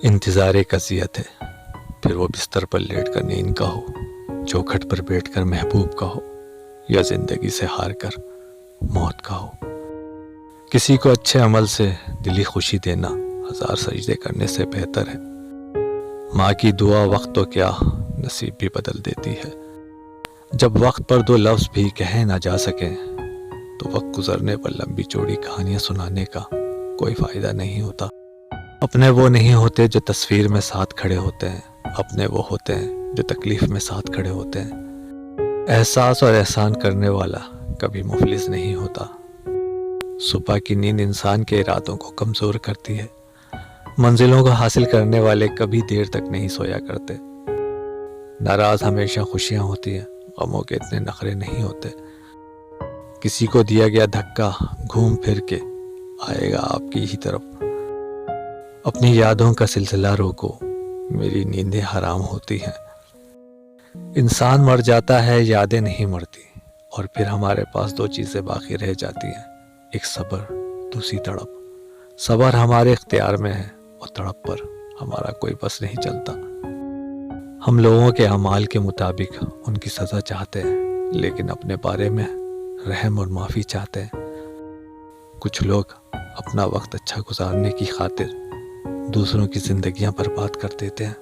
انتظار ایک اذیت ہے، پھر وہ بستر پر لیٹ کر نیند کا ہو، چوکھٹ پر بیٹھ کر محبوب کا ہو، یا زندگی سے ہار کر موت کا ہو۔ کسی کو اچھے عمل سے دلی خوشی دینا 1000 سجدے کرنے سے بہتر ہے۔ ماں کی دعا وقت تو کیا نصیب بھی بدل دیتی ہے۔ جب وقت پر 2 لفظ بھی کہے نہ جا سکیں تو وقت گزرنے پر لمبی چوڑی کہانیاں سنانے کا کوئی فائدہ نہیں ہوتا۔ اپنے وہ نہیں ہوتے جو تصویر میں ساتھ کھڑے ہوتے ہیں، اپنے وہ ہوتے ہیں جو تکلیف میں ساتھ کھڑے ہوتے ہیں۔ احساس اور احسان کرنے والا کبھی مفلس نہیں ہوتا۔ صبح کی نیند انسان کے ارادوں کو کمزور کرتی ہے۔ منزلوں کو حاصل کرنے والے کبھی دیر تک نہیں سویا کرتے۔ ناراض ہمیشہ خوشیاں ہوتی ہیں، غموں کے اتنے نخرے نہیں ہوتے۔ کسی کو دیا گیا دھکا گھوم پھر کے آئے گا آپ کی ہی طرف۔ اپنی یادوں کا سلسلہ روکو، میری نیندیں حرام ہوتی ہیں۔ انسان مر جاتا ہے، یادیں نہیں مرتی، اور پھر ہمارے پاس 2 چیزیں باقی رہ جاتی ہیں، ایک صبر، دوسری تڑپ۔ صبر ہمارے اختیار میں ہے اور تڑپ پر ہمارا کوئی بس نہیں چلتا۔ ہم لوگوں کے اعمال کے مطابق ان کی سزا چاہتے ہیں، لیکن اپنے بارے میں رحم اور معافی چاہتے ہیں۔ کچھ لوگ اپنا وقت اچھا گزارنے کی خاطر دوسروں کی زندگیاں برباد کر دیتے ہیں۔